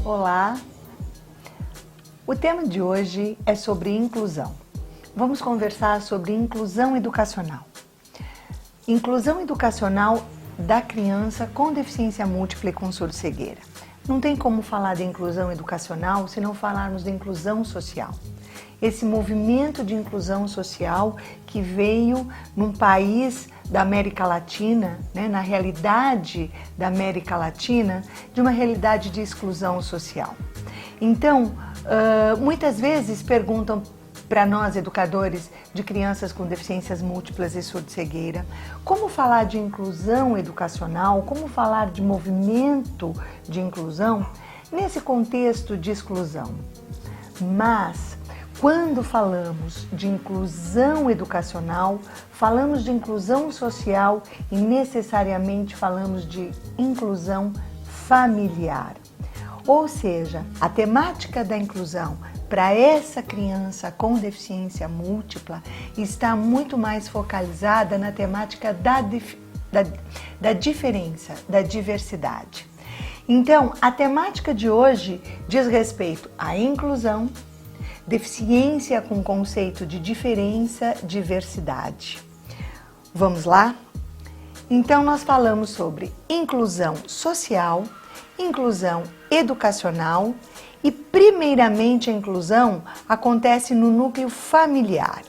Olá! O tema de hoje é sobre inclusão. Vamos conversar sobre inclusão educacional. Inclusão educacional da criança com deficiência múltipla e com surdo-cegueira. Não tem como falar de inclusão educacional se não falarmos de inclusão social. Esse movimento de inclusão social que veio num país da América Latina, na realidade da América Latina, de uma realidade de exclusão social. Então, muitas vezes perguntam para nós, educadores de crianças com deficiências múltiplas e surdo-cegueira, como falar de inclusão educacional, como falar de movimento de inclusão nesse contexto de exclusão. Mas, quando falamos de inclusão educacional, falamos de inclusão social e necessariamente falamos de inclusão familiar. Ou seja, a temática da inclusão para essa criança com deficiência múltipla está muito mais focalizada na temática da diferença, da diversidade. Então, a temática de hoje diz respeito à inclusão, deficiência com conceito de diferença, diversidade. Vamos lá? Então, nós falamos sobre inclusão social, inclusão educacional e, primeiramente, a inclusão acontece no núcleo familiar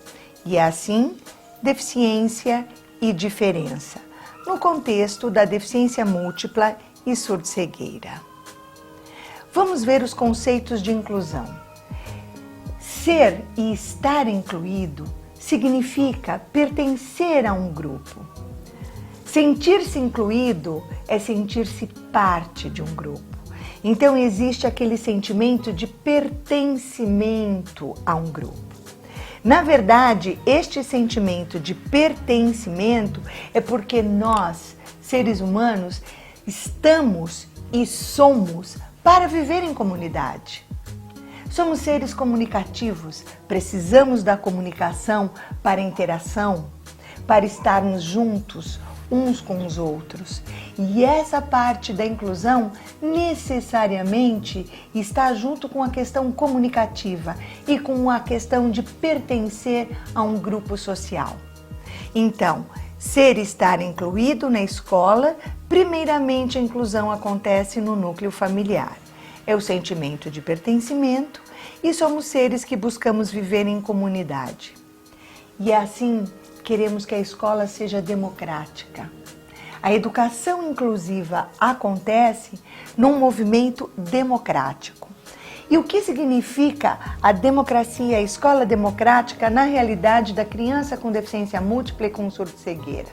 e, assim, deficiência e diferença, no contexto da deficiência múltipla e surdo-cegueira. Vamos ver os conceitos de inclusão. Ser e estar incluído significa pertencer a um grupo. Sentir-se incluído é sentir-se parte de um grupo. Então existe aquele sentimento de pertencimento a um grupo. Na verdade, este sentimento de pertencimento é porque nós, seres humanos, estamos e somos para viver em comunidade. Somos seres comunicativos, precisamos da comunicação para a interação, para estarmos juntos uns com os outros. E essa parte da inclusão necessariamente está junto com a questão comunicativa e com a questão de pertencer a um grupo social. Então, ser e estar incluído na escola, primeiramente a inclusão acontece no núcleo familiar. É o sentimento de pertencimento e somos seres que buscamos viver em comunidade. E assim, queremos que a escola seja democrática. A educação inclusiva acontece num movimento democrático. E o que significa a democracia, a escola democrática na realidade da criança com deficiência múltipla e com surdo-cegueira?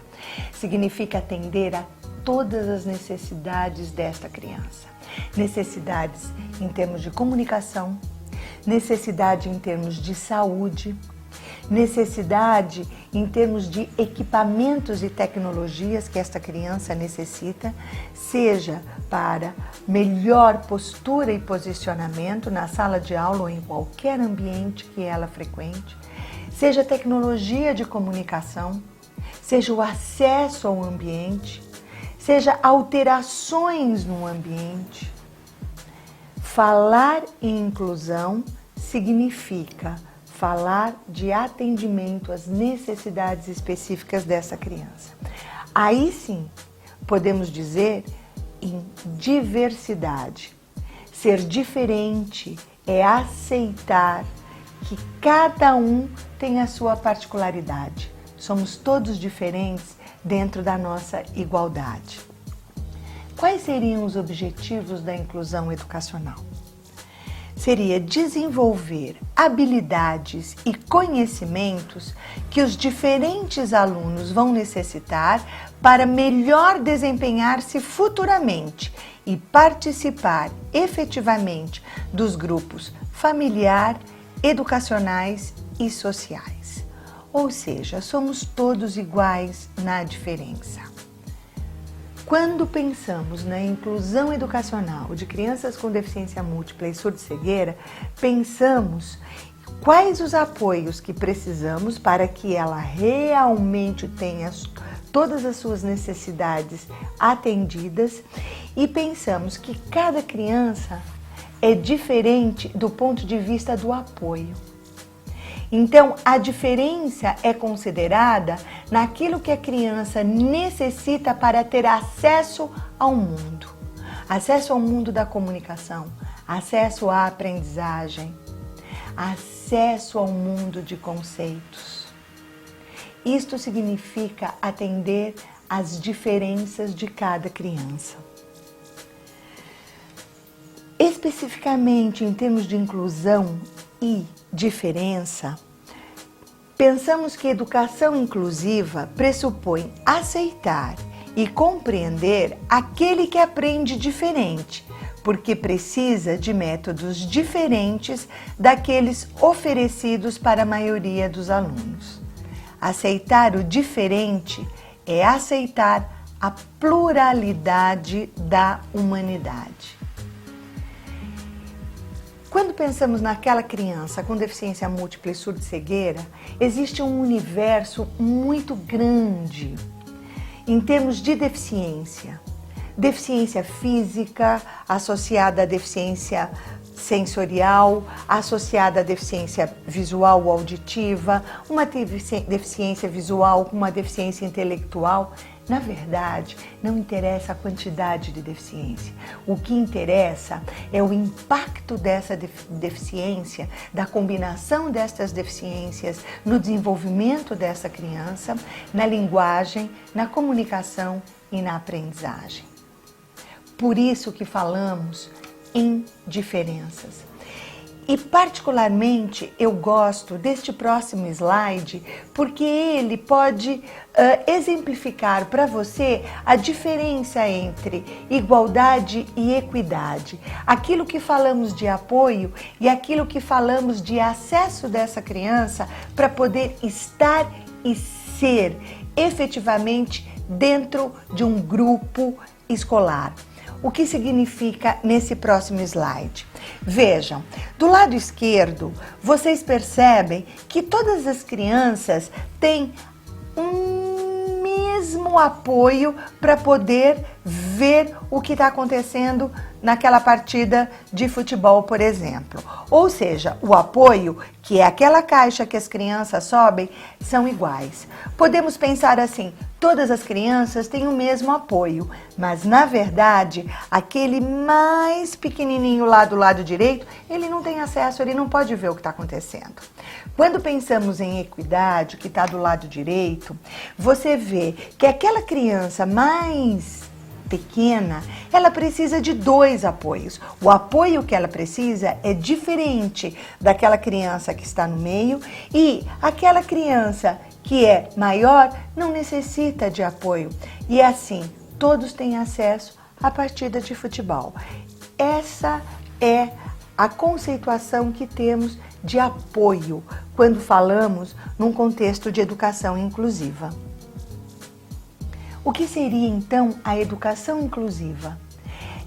Significa atender a todas as necessidades desta criança. Necessidades em termos de comunicação, necessidade em termos de saúde, necessidade em termos de equipamentos e tecnologias que esta criança necessita, seja para melhor postura e posicionamento na sala de aula ou em qualquer ambiente que ela frequente, seja tecnologia de comunicação, seja o acesso ao ambiente, seja alterações no ambiente. Falar em inclusão significa falar de atendimento às necessidades específicas dessa criança. Aí sim, podemos dizer em diversidade. Ser diferente é aceitar que cada um tem a sua particularidade. Somos todos diferentes dentro da nossa igualdade. Quais seriam os objetivos da inclusão educacional? Seria desenvolver habilidades e conhecimentos que os diferentes alunos vão necessitar para melhor desempenhar-se futuramente e participar efetivamente dos grupos familiar, educacionais e sociais. Ou seja, somos todos iguais na diferença. Quando pensamos na inclusão educacional de crianças com deficiência múltipla e surdo-cegueira, pensamos quais os apoios que precisamos para que ela realmente tenha todas as suas necessidades atendidas e pensamos que cada criança é diferente do ponto de vista do apoio. Então, a diferença é considerada naquilo que a criança necessita para ter acesso ao mundo. Acesso ao mundo da comunicação, acesso à aprendizagem, acesso ao mundo de conceitos. Isto significa atender às diferenças de cada criança. Especificamente em termos de inclusão e diferença, pensamos que educação inclusiva pressupõe aceitar e compreender aquele que aprende diferente, porque precisa de métodos diferentes daqueles oferecidos para a maioria dos alunos. Aceitar o diferente é aceitar a pluralidade da humanidade. Quando pensamos naquela criança com deficiência múltipla e surdo-cegueira, existe um universo muito grande em termos de deficiência. Deficiência física associada à deficiência sensorial, associada à deficiência visual ou auditiva, uma deficiência visual com uma deficiência intelectual. Na verdade, não interessa a quantidade de deficiência. O que interessa é o impacto dessa deficiência, da combinação destas deficiências no desenvolvimento dessa criança, na linguagem, na comunicação e na aprendizagem. Por isso que falamos em diferenças. E particularmente eu gosto deste próximo slide porque ele pode exemplificar para você a diferença entre igualdade e equidade. Aquilo que falamos de apoio e aquilo que falamos de acesso dessa criança para poder estar e ser efetivamente dentro de um grupo escolar. O que significa nesse próximo slide? Vejam, do lado esquerdo, vocês percebem que todas as crianças têm um mesmo apoio para poder ver o que está acontecendo naquela partida de futebol, por exemplo. Ou seja, o apoio, que é aquela caixa que as crianças sobem, são iguais. Podemos pensar assim, todas as crianças têm o mesmo apoio, mas na verdade, aquele mais pequenininho lá do lado direito, ele não tem acesso, ele não pode ver o que está acontecendo. Quando pensamos em equidade, que está do lado direito, você vê que aquela criança mais pequena, ela precisa de dois apoios. O apoio que ela precisa é diferente daquela criança que está no meio e aquela criança que é maior não necessita de apoio. E assim, todos têm acesso à partida de futebol. Essa é a conceituação que temos de apoio quando falamos num contexto de educação inclusiva. O que seria então a educação inclusiva?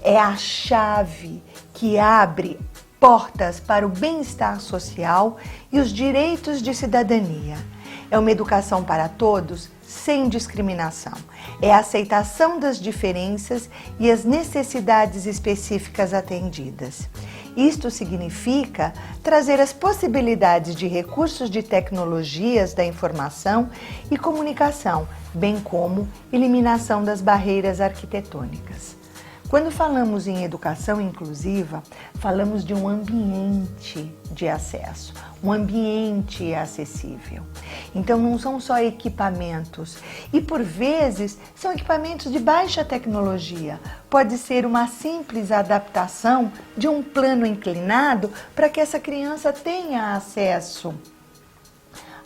É a chave que abre portas para o bem-estar social e os direitos de cidadania. É uma educação para todos, sem discriminação. É a aceitação das diferenças e as necessidades específicas atendidas. Isto significa trazer as possibilidades de recursos de tecnologias da informação e comunicação, bem como eliminação das barreiras arquitetônicas. Quando falamos em educação inclusiva, falamos de um ambiente de acesso, um ambiente acessível. Então não são só equipamentos e por vezes são equipamentos de baixa tecnologia. Pode ser uma simples adaptação de um plano inclinado para que essa criança tenha acesso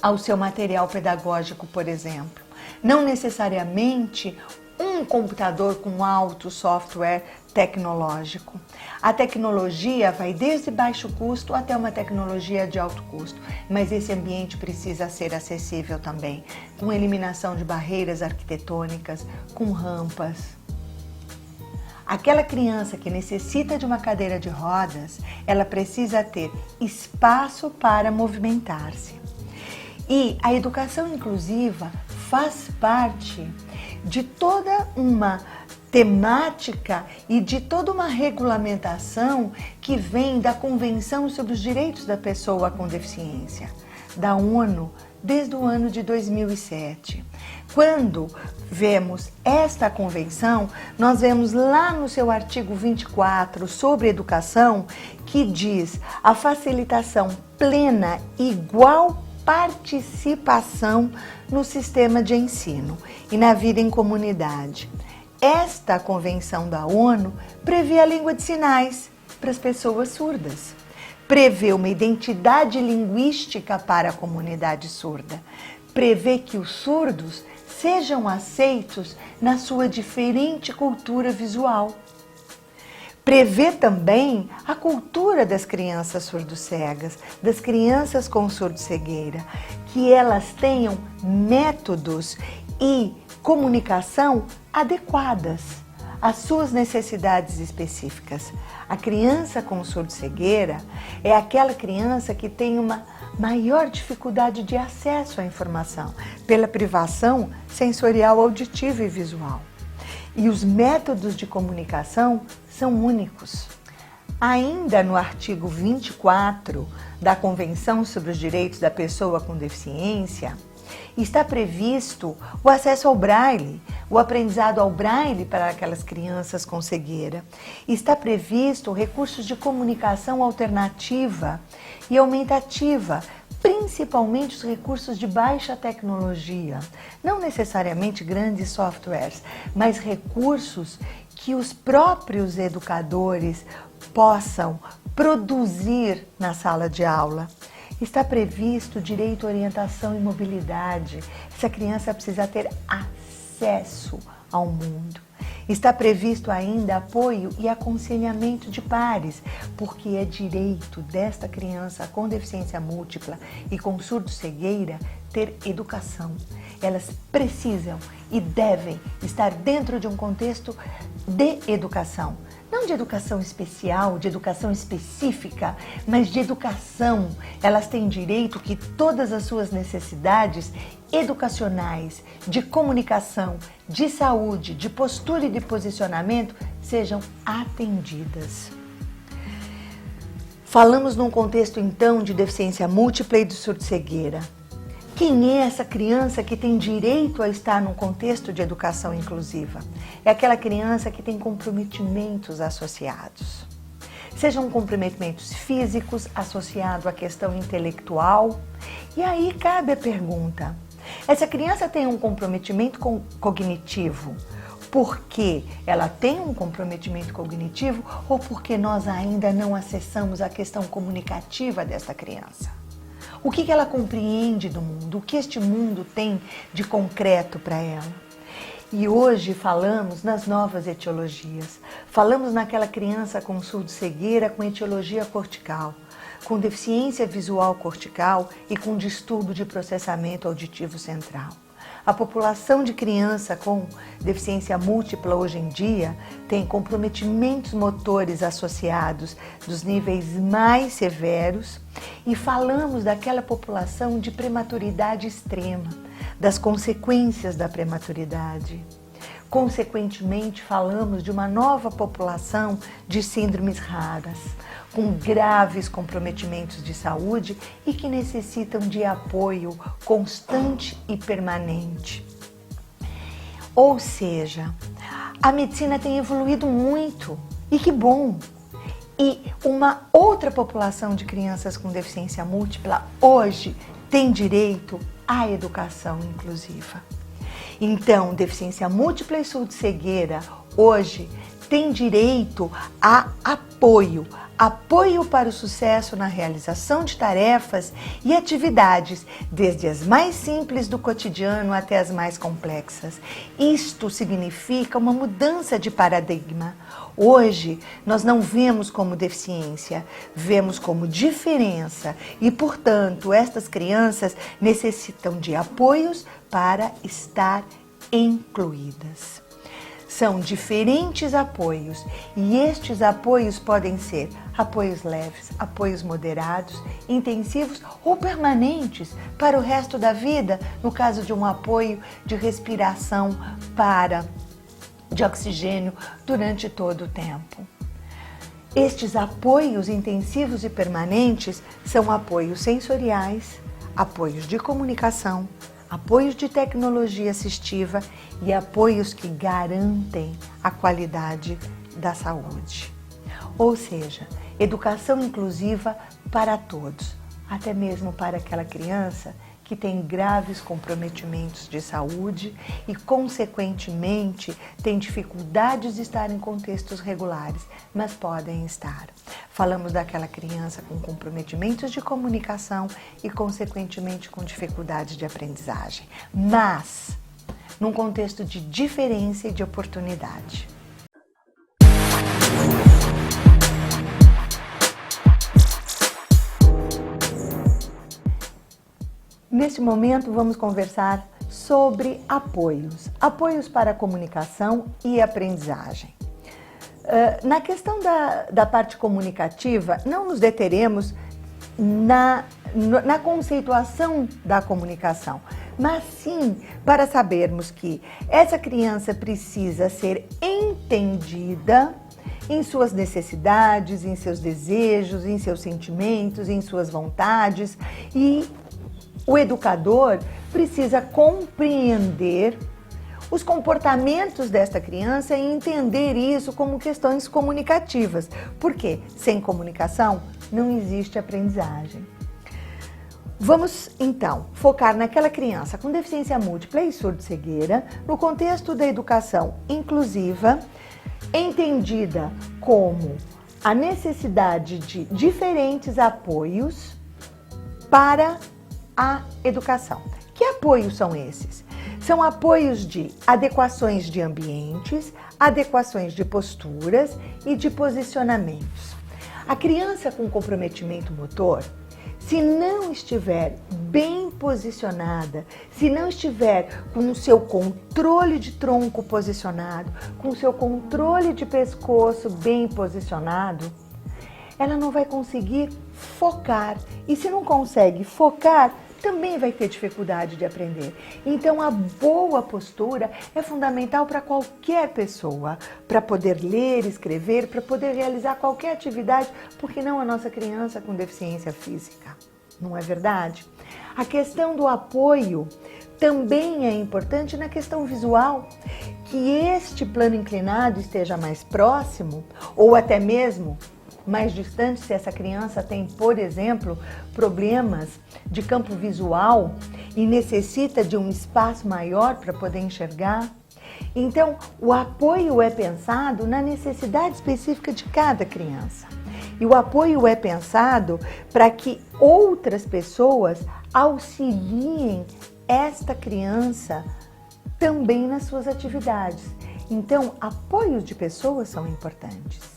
ao seu material pedagógico, por exemplo. não necessariamente um computador com alto software tecnológico. A tecnologia vai desde baixo custo até uma tecnologia de alto custo, mas esse ambiente precisa ser acessível também, com eliminação de barreiras arquitetônicas, com rampas. Aquela criança que necessita de uma cadeira de rodas, ela precisa ter espaço para movimentar-se. E a educação inclusiva faz parte de toda uma temática e de toda uma regulamentação que vem da Convenção sobre os Direitos da Pessoa com Deficiência, da ONU, desde o ano de 2007. Quando vemos esta convenção, nós vemos lá no seu artigo 24 sobre educação, que diz a facilitação plena e igual participação no sistema de ensino e na vida em comunidade. Esta convenção da ONU prevê a língua de sinais para as pessoas surdas, prevê uma identidade linguística para a comunidade surda, prevê que os surdos sejam aceitos na sua diferente cultura visual. Prevê também a cultura das crianças surdo-cegas, das crianças com surdo-cegueira, que elas tenham métodos e comunicação adequadas às suas necessidades específicas. A criança com surdo-cegueira é aquela criança que tem uma maior dificuldade de acesso à informação, pela privação sensorial, auditiva e visual. E os métodos de comunicação são únicos. Ainda no artigo 24 da Convenção sobre os Direitos da Pessoa com Deficiência, está previsto o acesso ao braille, o aprendizado ao braille para aquelas crianças com cegueira. Está previsto recursos de comunicação alternativa e aumentativa, principalmente os recursos de baixa tecnologia, não necessariamente grandes softwares, mas recursos que os próprios educadores possam produzir na sala de aula. Está previsto o direito à orientação e mobilidade. Essa criança precisa ter acesso ao mundo. Está previsto ainda apoio e aconselhamento de pares, porque é direito desta criança com deficiência múltipla e com surdo-cegueira ter educação. Elas precisam e devem estar dentro de um contexto de educação. Não de educação especial, de educação específica, mas de educação. Elas têm direito que todas as suas necessidades educacionais, de comunicação, de saúde, de postura e de posicionamento sejam atendidas. Falamos num contexto então de deficiência múltipla e de surdo-cegueira. Quem é essa criança que tem direito a estar num contexto de educação inclusiva? É aquela criança que tem comprometimentos associados. Sejam comprometimentos físicos associados à questão intelectual. E aí cabe a pergunta, essa criança tem um comprometimento cognitivo porque ela tem um comprometimento cognitivo ou porque nós ainda não acessamos a questão comunicativa desta criança? O que ela compreende do mundo? O que este mundo tem de concreto para ela? E hoje falamos nas novas etiologias. Falamos naquela criança com surdo-cegueira com etiologia cortical, com deficiência visual cortical e com distúrbio de processamento auditivo central. A população de criança com deficiência múltipla hoje em dia tem comprometimentos motores associados dos níveis mais severos e falamos daquela população de prematuridade extrema, das consequências da prematuridade. Consequentemente, falamos de uma nova população de síndromes raras, com graves comprometimentos de saúde e que necessitam de apoio constante e permanente. Ou seja, a medicina tem evoluído muito e que bom! E uma outra população de crianças com deficiência múltipla hoje tem direito à educação inclusiva. Então, deficiência múltipla e surdo-cegueira hoje tem direito a apoio. Apoio para o sucesso na realização de tarefas e atividades, desde as mais simples do cotidiano até as mais complexas. Isto significa uma mudança de paradigma. Hoje, nós não vemos como deficiência, vemos como diferença e, portanto, estas crianças necessitam de apoios para estar incluídas. São diferentes apoios e estes apoios podem ser apoios leves, apoios moderados, intensivos ou permanentes para o resto da vida, no caso de um apoio de respiração de oxigênio durante todo o tempo. Estes apoios intensivos e permanentes são apoios sensoriais, apoios de comunicação, apoios de tecnologia assistiva e apoios que garantem a qualidade da saúde. Ou seja, educação inclusiva para todos, até mesmo para aquela criança que tem graves comprometimentos de saúde e, consequentemente, tem dificuldades de estar em contextos regulares, mas podem estar. Falamos daquela criança com comprometimentos de comunicação e, consequentemente, com dificuldades de aprendizagem, mas num contexto de diferença e de oportunidade. Neste momento, vamos conversar sobre apoios. Apoios para a comunicação e aprendizagem. Na questão da parte comunicativa, não nos deteremos na conceituação da comunicação, mas sim para sabermos que essa criança precisa ser entendida em suas necessidades, em seus desejos, em seus sentimentos, em suas vontades, e o educador precisa compreender os comportamentos desta criança e entender isso como questões comunicativas, porque sem comunicação não existe aprendizagem. Vamos, então, focar naquela criança com deficiência múltipla e surdo-cegueira no contexto da educação inclusiva, entendida como a necessidade de diferentes apoios para a educação. Que apoios são esses? São apoios de adequações de ambientes, adequações de posturas e de posicionamentos. A criança com comprometimento motor, se não estiver bem posicionada, se não estiver com o seu controle de tronco posicionado, com o seu controle de pescoço bem posicionado, ela não vai conseguir focar. E se não consegue focar, também vai ter dificuldade de aprender. Então, a boa postura é fundamental para qualquer pessoa, para poder ler, escrever, para poder realizar qualquer atividade, porque não a nossa criança com deficiência física. Não é verdade? A questão do apoio também é importante na questão visual, que este plano inclinado esteja mais próximo, ou até mesmo mais distante, se essa criança tem, por exemplo, problemas de campo visual e necessita de um espaço maior para poder enxergar. Então, o apoio é pensado na necessidade específica de cada criança. E o apoio é pensado para que outras pessoas auxiliem esta criança também nas suas atividades. Então, apoios de pessoas são importantes.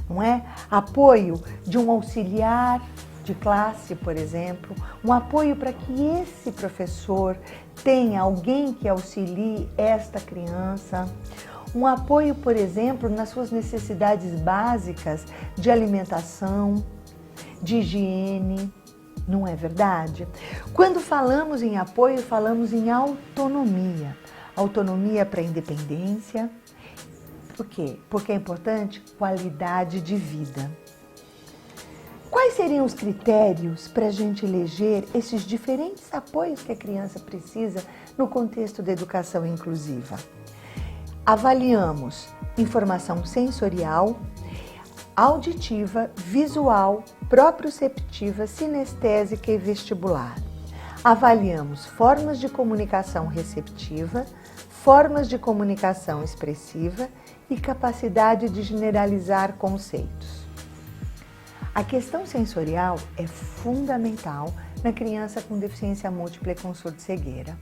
Não é? Apoio de um auxiliar de classe, por exemplo, um apoio para que esse professor tenha alguém que auxilie esta criança, um apoio, por exemplo, nas suas necessidades básicas de alimentação, de higiene, não é verdade? Quando falamos em apoio, falamos em autonomia, autonomia para a independência. Por quê? Porque é importante qualidade de vida. Quais seriam os critérios para a gente eleger esses diferentes apoios que a criança precisa no contexto da educação inclusiva? Avaliamos informação sensorial, auditiva, visual, proprioceptiva, sinestésica e vestibular. Avaliamos formas de comunicação receptiva, formas de comunicação expressiva e capacidade de generalizar conceitos. A questão sensorial é fundamental na criança com deficiência múltipla e com surdo-cegueira.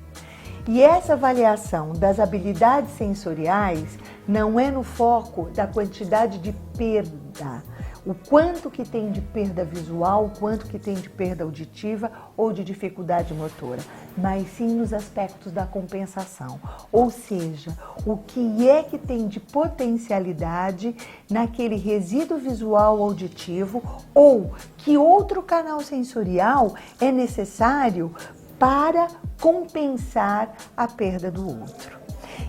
E essa avaliação das habilidades sensoriais não é no foco da quantidade de perda, o quanto que tem de perda visual, o quanto que tem de perda auditiva ou de dificuldade motora, mas sim nos aspectos da compensação, ou seja, o que é que tem de potencialidade naquele resíduo visual auditivo ou que outro canal sensorial é necessário para compensar a perda do outro.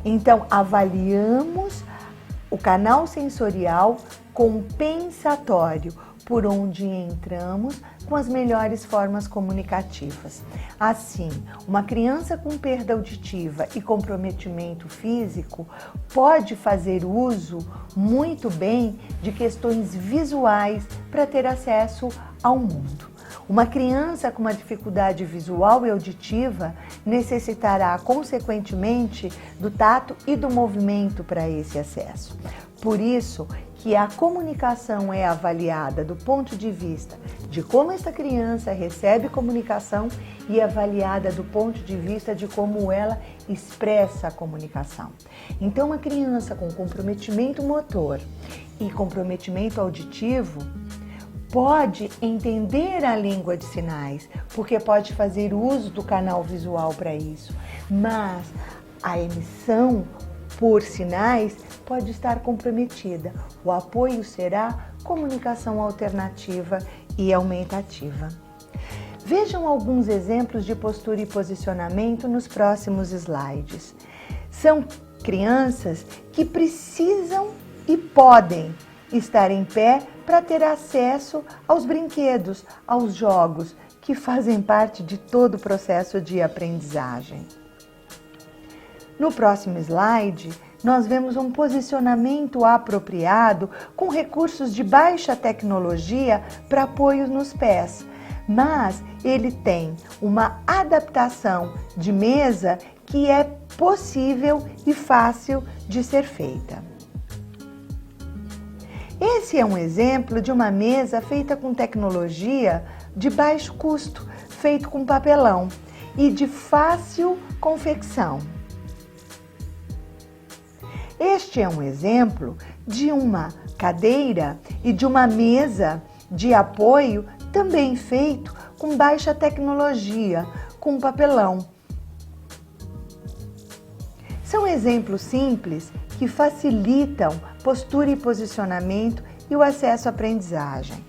Então, avaliamos o canal sensorial compensatório, por onde entramos com as melhores formas comunicativas. Assim, uma criança com perda auditiva e comprometimento físico pode fazer uso muito bem de questões visuais para ter acesso ao mundo. Uma criança com uma dificuldade visual e auditiva necessitará, consequentemente, do tato e do movimento para esse acesso. Por isso que a comunicação é avaliada do ponto de vista de como essa criança recebe comunicação e avaliada do ponto de vista de como ela expressa a comunicação. Então, uma criança com comprometimento motor e comprometimento auditivo pode entender a língua de sinais, porque pode fazer uso do canal visual para isso, mas a emissão por sinais pode estar comprometida. O apoio será comunicação alternativa e aumentativa. Vejam alguns exemplos de postura e posicionamento nos próximos slides. São crianças que precisam e podem estar em pé para ter acesso aos brinquedos, aos jogos, que fazem parte de todo o processo de aprendizagem. No próximo slide, nós vemos um posicionamento apropriado com recursos de baixa tecnologia para apoio nos pés, mas ele tem uma adaptação de mesa que é possível e fácil de ser feita. Esse é um exemplo de uma mesa feita com tecnologia de baixo custo, feito com papelão e de fácil confecção. Este é um exemplo de uma cadeira e de uma mesa de apoio também feito com baixa tecnologia, com papelão. São exemplos simples que facilitam postura e posicionamento e o acesso à aprendizagem.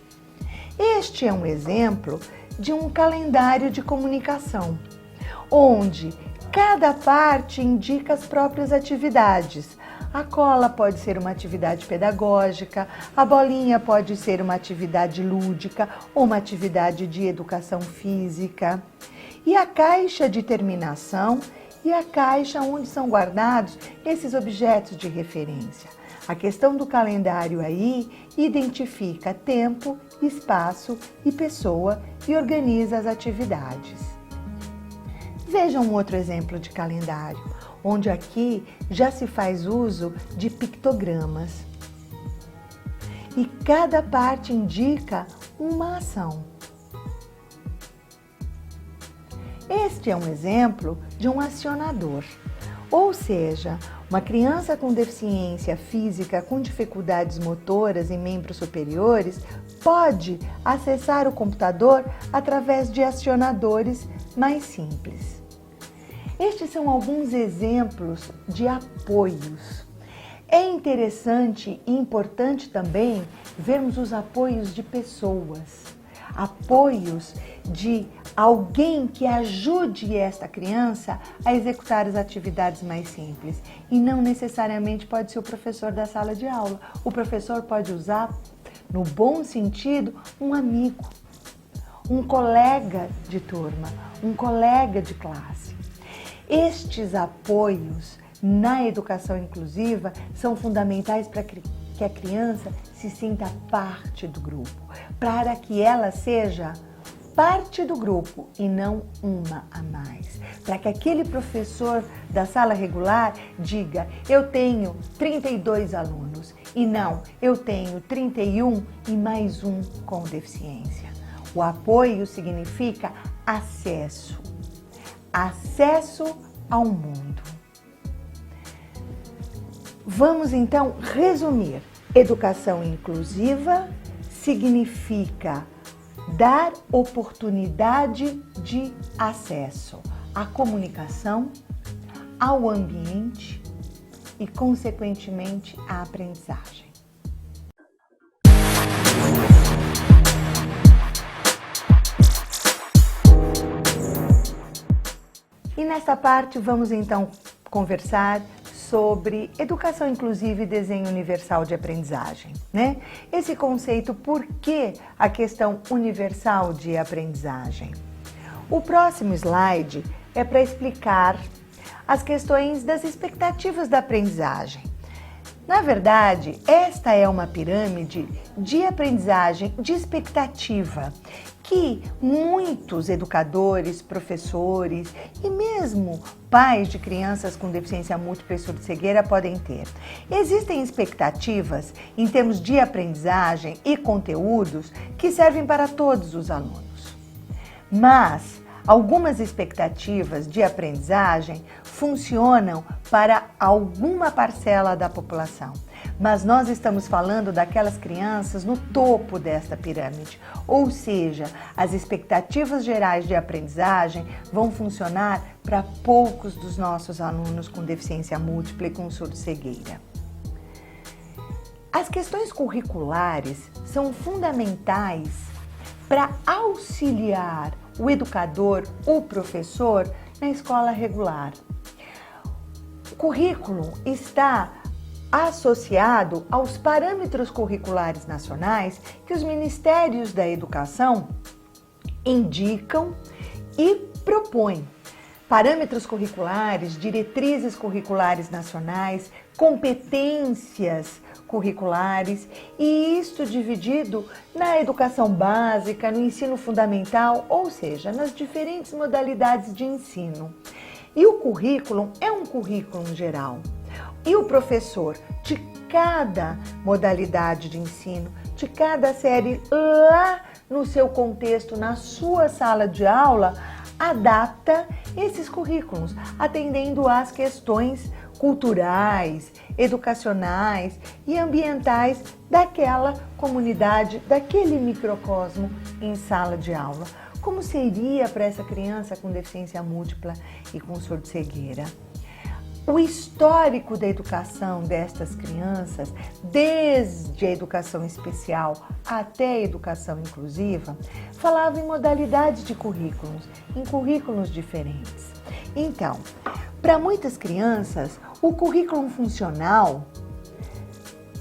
Este é um exemplo de um calendário de comunicação, onde cada parte indica as próprias atividades. A cola pode ser uma atividade pedagógica, a bolinha pode ser uma atividade lúdica ou uma atividade de educação física. E a caixa de terminação e a caixa onde são guardados esses objetos de referência. A questão do calendário aí identifica tempo, espaço e pessoa e organiza as atividades. Vejam um outro exemplo de calendário, onde aqui já se faz uso de pictogramas. E cada parte indica uma ação. Este é um exemplo de um acionador, ou seja, uma criança com deficiência física com dificuldades motoras em membros superiores pode acessar o computador através de acionadores mais simples. Estes são alguns exemplos de apoios. É interessante e importante também vermos os apoios de pessoas, apoios de alguém que ajude esta criança a executar as atividades mais simples. E não necessariamente pode ser o professor da sala de aula. O professor pode usar, no bom sentido, um amigo, um colega de turma, um colega de classe. Estes apoios na educação inclusiva são fundamentais para que a criança se sinta parte do grupo, para que ela seja parte do grupo e não uma a mais. Para que aquele professor da sala regular diga, eu tenho 32 alunos e não, eu tenho 31 e mais um com deficiência. O apoio significa acesso. Acesso ao mundo. Vamos então resumir. Educação inclusiva significa dar oportunidade de acesso à comunicação, ao ambiente e, consequentemente, à aprendizagem. E nesta parte vamos então conversar sobre educação inclusiva e desenho universal de aprendizagem, né? Esse conceito, por que a questão universal de aprendizagem? O próximo slide é para explicar as questões das expectativas da aprendizagem. Na verdade, esta é uma pirâmide de aprendizagem de expectativa que muitos educadores, professores e mesmo pais de crianças com deficiência múltipla e surdo-cegueira podem ter. Existem expectativas em termos de aprendizagem e conteúdos que servem para todos os alunos. Mas algumas expectativas de aprendizagem funcionam para alguma parcela da população. Mas nós estamos falando daquelas crianças no topo desta pirâmide, ou seja, as expectativas gerais de aprendizagem vão funcionar para poucos dos nossos alunos com deficiência múltipla e com surdo-cegueira. As questões curriculares são fundamentais para auxiliar o educador, o professor, na escola regular. O currículo está associado aos parâmetros curriculares nacionais que os Ministérios da Educação indicam e propõem. Parâmetros curriculares, diretrizes curriculares nacionais, competências curriculares, e isto dividido na educação básica, no ensino fundamental, ou seja, nas diferentes modalidades de ensino. E o currículo é um currículo geral. E o professor de cada modalidade de ensino, de cada série, lá no seu contexto, na sua sala de aula, adapta esses currículos, atendendo às questões culturais, educacionais e ambientais daquela comunidade, daquele microcosmo em sala de aula. Como seria para essa criança com deficiência múltipla e com surdo-cegueira? O histórico da educação destas crianças, desde a educação especial até a educação inclusiva, falava em modalidades de currículos, em currículos diferentes. Então, para muitas crianças, o currículo funcional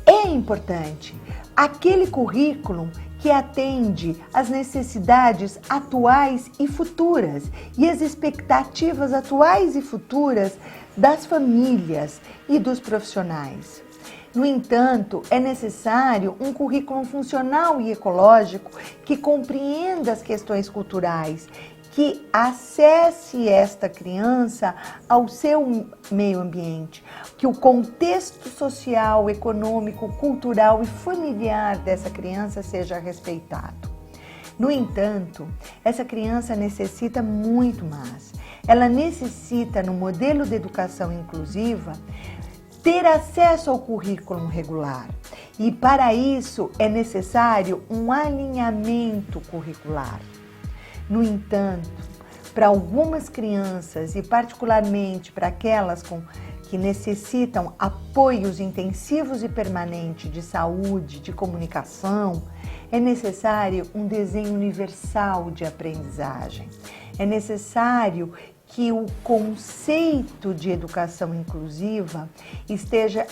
é importante. Aquele currículo que atende às necessidades atuais e futuras e as expectativas atuais e futuras das famílias e dos profissionais. No entanto, é necessário um currículo funcional e ecológico que compreenda as questões culturais, que acesse esta criança ao seu meio ambiente, que o contexto social, econômico, cultural e familiar dessa criança seja respeitado. No entanto, essa criança necessita muito mais. Ela necessita, no modelo de educação inclusiva, ter acesso ao currículo regular. E para isso é necessário um alinhamento curricular. No entanto, para algumas crianças e particularmente para aquelas que necessitam apoios intensivos e permanentes de saúde, de comunicação, é necessário um desenho universal de aprendizagem. É necessário que o conceito de educação inclusiva esteja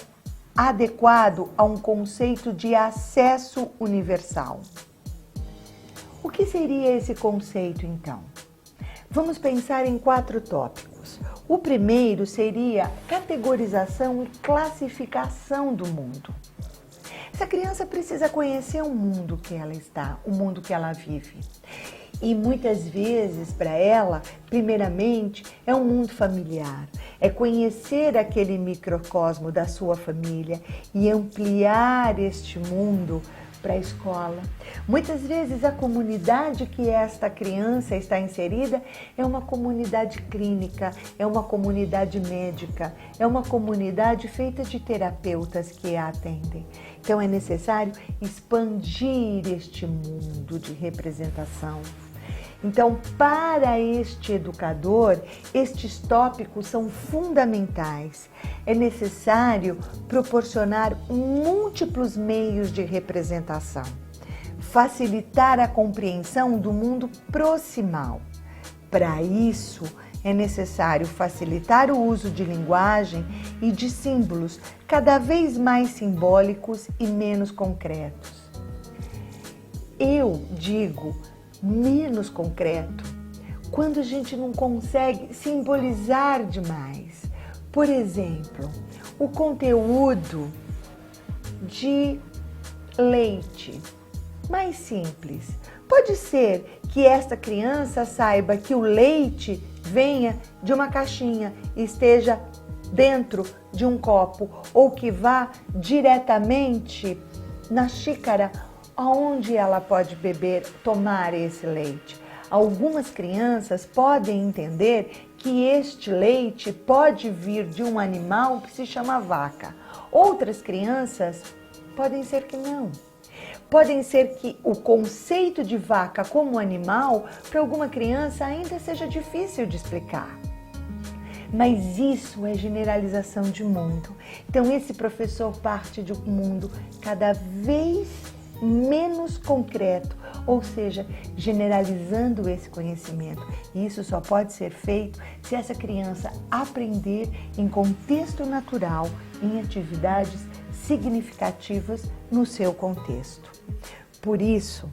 adequado a um conceito de acesso universal. O que seria esse conceito, então? Vamos pensar em 4 tópicos. O primeiro seria categorização e classificação do mundo. Essa criança precisa conhecer o mundo que ela está, o mundo que ela vive. E muitas vezes, para ela, primeiramente, é um mundo familiar. É conhecer aquele microcosmo da sua família e ampliar este mundo para a escola. Muitas vezes a comunidade que esta criança está inserida é uma comunidade clínica, é uma comunidade médica, é uma comunidade feita de terapeutas que a atendem. Então é necessário expandir este mundo de representação. Então, para este educador, estes tópicos são fundamentais. É necessário proporcionar múltiplos meios de representação, facilitar a compreensão do mundo proximal. Para isso, é necessário facilitar o uso de linguagem e de símbolos cada vez mais simbólicos e menos concretos. Eu digo menos concreto quando a gente não consegue simbolizar demais. Por exemplo, o conteúdo de leite, mais simples. Pode ser que esta criança saiba que o leite venha de uma caixinha e esteja dentro de um copo, ou que vá diretamente na xícara onde ela pode beber, tomar esse leite. Algumas crianças podem entender que este leite pode vir de um animal que se chama vaca. Outras crianças podem ser que não. Podem ser que o conceito de vaca como animal, para alguma criança, ainda seja difícil de explicar. Mas isso é generalização de mundo. Então, esse professor parte de um mundo cada vez menos concreto, ou seja, generalizando esse conhecimento. E isso só pode ser feito se essa criança aprender em contexto natural, em atividades significativas no seu contexto. Por isso,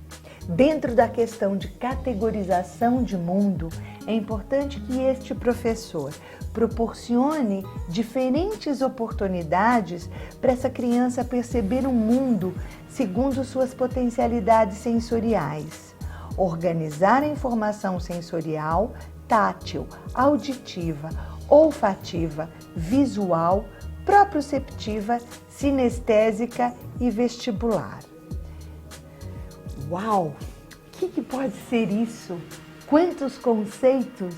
dentro da questão de categorização de mundo, é importante que este professor proporcione diferentes oportunidades para essa criança perceber o mundo segundo suas potencialidades sensoriais. Organizar a informação sensorial, tátil, auditiva, olfativa, visual, proprioceptiva, sinestésica e vestibular. Uau! O que pode ser isso? Quantos conceitos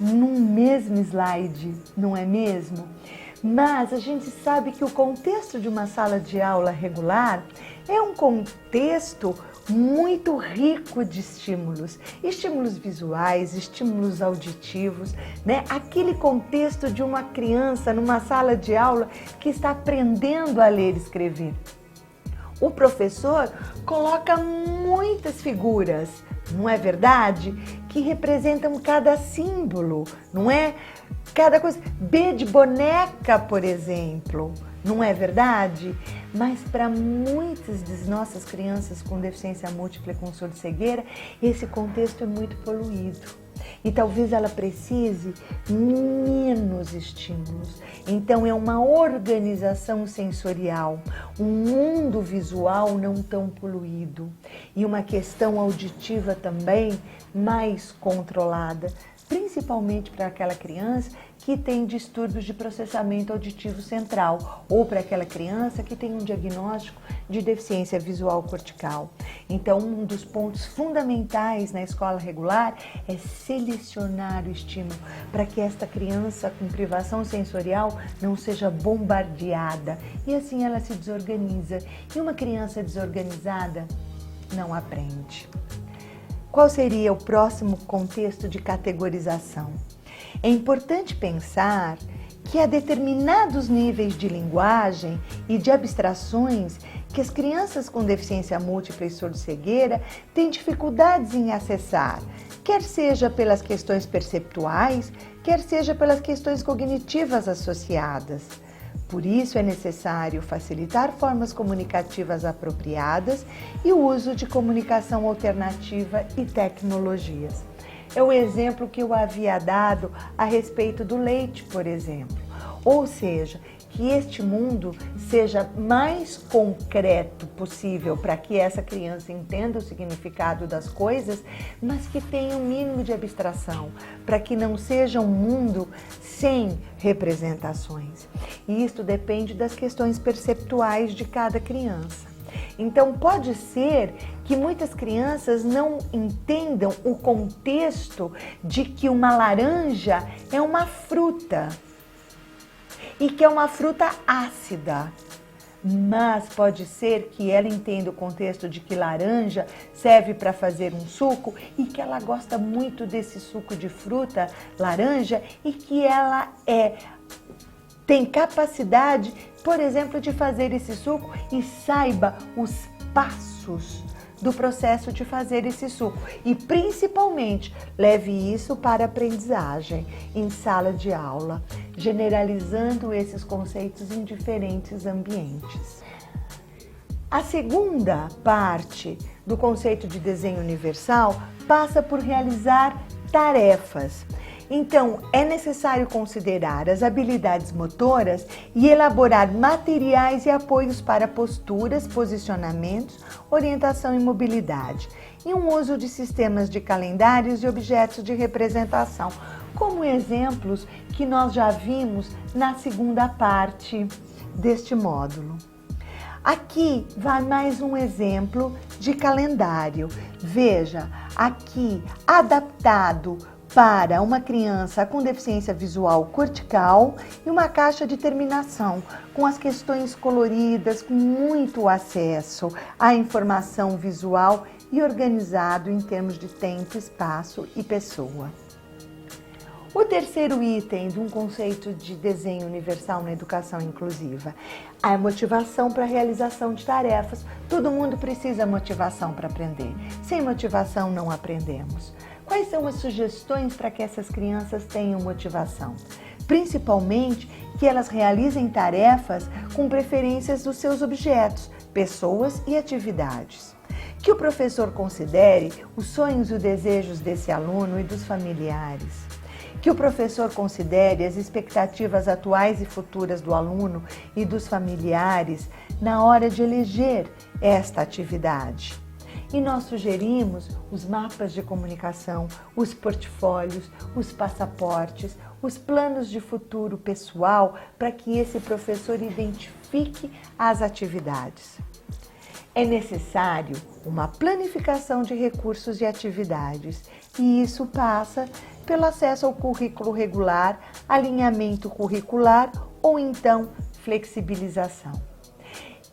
num mesmo slide, não é mesmo? Mas a gente sabe que o contexto de uma sala de aula regular é um contexto muito rico de estímulos, estímulos visuais, estímulos auditivos, né? Aquele contexto de uma criança numa sala de aula que está aprendendo a ler e escrever. O professor coloca muitas figuras, não é verdade? Que representam cada símbolo, não é? Cada coisa. B de boneca, por exemplo, não é verdade? Mas para muitas das nossas crianças com deficiência múltipla e com surdo-cegueira, esse contexto é muito poluído. E talvez ela precise menos estímulos. Então é uma organização sensorial, um mundo visual não tão poluído e uma questão auditiva também mais controlada, principalmente para aquela criança que tem distúrbios de processamento auditivo central ou para aquela criança que tem um diagnóstico de deficiência visual cortical. Então, um dos pontos fundamentais na escola regular é selecionar o estímulo para que esta criança com privação sensorial não seja bombardeada e assim ela se desorganiza. E uma criança desorganizada não aprende. Qual seria o próximo contexto de categorização? É importante pensar que há determinados níveis de linguagem e de abstrações que as crianças com deficiência múltipla e surdo-cegueira têm dificuldades em acessar, quer seja pelas questões perceptuais, quer seja pelas questões cognitivas associadas. Por isso é necessário facilitar formas comunicativas apropriadas e o uso de comunicação alternativa e tecnologias. É o exemplo que eu havia dado a respeito do leite, por exemplo. Ou seja, que este mundo seja mais concreto possível para que essa criança entenda o significado das coisas, mas que tenha um mínimo de abstração, para que não seja um mundo sem representações. E isto depende das questões perceptuais de cada criança. Então, pode ser que muitas crianças não entendam o contexto de que uma laranja é uma fruta e que é uma fruta ácida. Mas pode ser que ela entenda o contexto de que laranja serve para fazer um suco e que ela gosta muito desse suco de fruta laranja e que ela tem capacidade, por exemplo, de fazer esse suco e saiba os passos do processo de fazer esse suco. E principalmente, leve isso para a aprendizagem em sala de aula, generalizando esses conceitos em diferentes ambientes. A segunda parte do conceito de desenho universal passa por realizar tarefas. Então, é necessário considerar as habilidades motoras e elaborar materiais e apoios para posturas, posicionamentos, orientação e mobilidade, e um uso de sistemas de calendários e objetos de representação, como exemplos que nós já vimos na segunda parte deste módulo. Aqui vai mais um exemplo de calendário. Veja, aqui adaptado para uma criança com deficiência visual cortical e uma caixa de terminação, com as questões coloridas, com muito acesso à informação visual e organizado em termos de tempo, espaço e pessoa. O terceiro item de um conceito de desenho universal na educação inclusiva é a motivação para a realização de tarefas. Todo mundo precisa de motivação para aprender. Sem motivação não aprendemos. Quais são as sugestões para que essas crianças tenham motivação? Principalmente que elas realizem tarefas com preferências dos seus objetos, pessoas e atividades. Que o professor considere os sonhos e os desejos desse aluno e dos familiares. Que o professor considere as expectativas atuais e futuras do aluno e dos familiares na hora de eleger esta atividade. E nós sugerimos os mapas de comunicação, os portfólios, os passaportes, os planos de futuro pessoal para que esse professor identifique as atividades. É necessário uma planificação de recursos e atividades, e isso passa pelo acesso ao currículo regular, alinhamento curricular ou então flexibilização.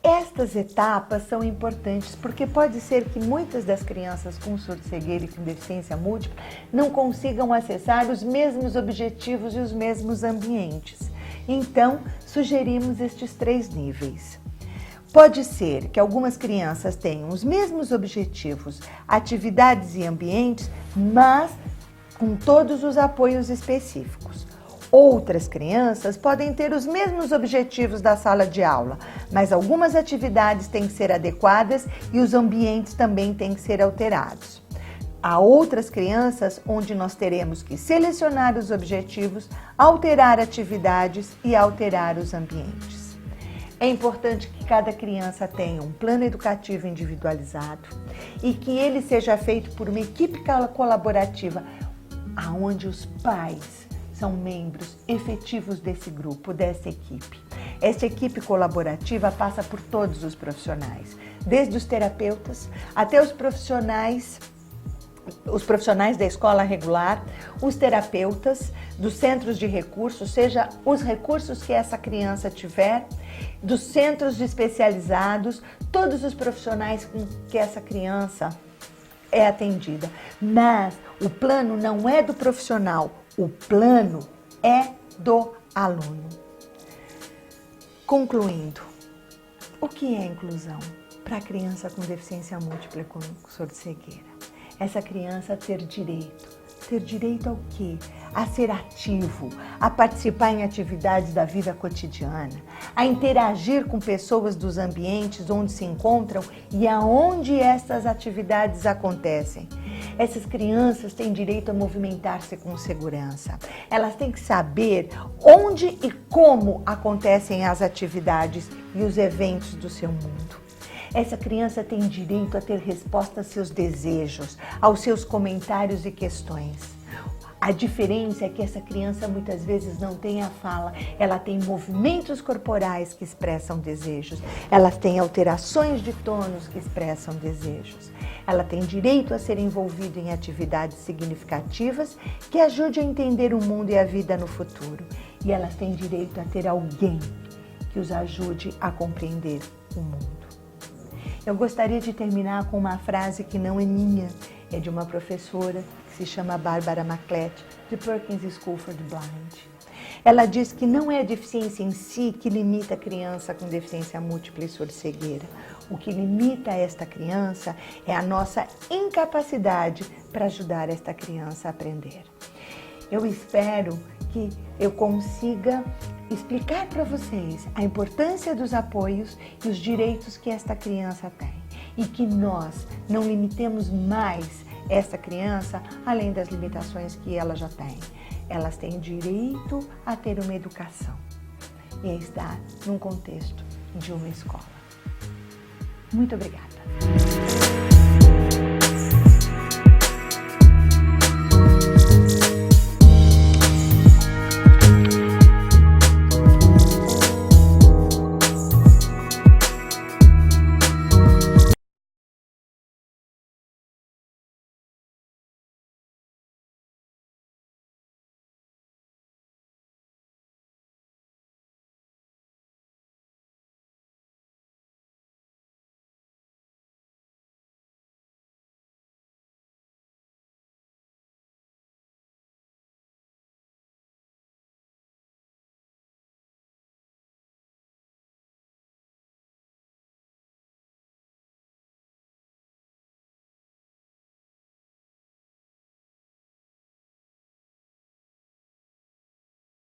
Estas etapas são importantes porque pode ser que muitas das crianças com surdo-cegueira e com deficiência múltipla não consigam acessar os mesmos objetivos e os mesmos ambientes. Então, sugerimos estes 3 níveis. Pode ser que algumas crianças tenham os mesmos objetivos, atividades e ambientes, mas com todos os apoios específicos. Outras crianças podem ter os mesmos objetivos da sala de aula, mas algumas atividades têm que ser adequadas e os ambientes também têm que ser alterados. Há outras crianças onde nós teremos que selecionar os objetivos, alterar atividades e alterar os ambientes. É importante que cada criança tenha um plano educativo individualizado e que ele seja feito por uma equipe colaborativa, onde os pais são membros efetivos desse grupo, dessa equipe. Essa equipe colaborativa passa por todos os profissionais, desde os terapeutas até os profissionais da escola regular, os terapeutas dos centros de recursos, seja os recursos que essa criança tiver, dos centros especializados, todos os profissionais com que essa criança é atendida. Mas o plano não é do profissional, o plano é do aluno. Concluindo, o que é inclusão para a criança com deficiência múltipla e com surdo-cegueira? Essa criança ter direito. Ter direito ao quê? A ser ativo, a participar em atividades da vida cotidiana, a interagir com pessoas dos ambientes onde se encontram e aonde essas atividades acontecem. Essas crianças têm direito a movimentar-se com segurança. Elas têm que saber onde e como acontecem as atividades e os eventos do seu mundo. Essa criança tem direito a ter resposta aos seus desejos, aos seus comentários e questões. A diferença é que essa criança muitas vezes não tem a fala, ela tem movimentos corporais que expressam desejos, ela tem alterações de tônus que expressam desejos. Ela tem direito a ser envolvida em atividades significativas que ajude a entender o mundo e a vida no futuro. E elas têm direito a ter alguém que os ajude a compreender o mundo. Eu gostaria de terminar com uma frase que não é minha, é de uma professora que se chama Barbara Maclett, de Perkins School for the Blind. Ela diz que não é a deficiência em si que limita a criança com deficiência múltipla e surdcegueira. O que limita esta criança é a nossa incapacidade para ajudar esta criança a aprender. Eu espero que eu consiga explicar para vocês a importância dos apoios e os direitos que esta criança tem. E que nós não limitemos mais essa criança além das limitações que ela já tem. Elas têm direito a ter uma educação e a estar num contexto de uma escola. Muito obrigada.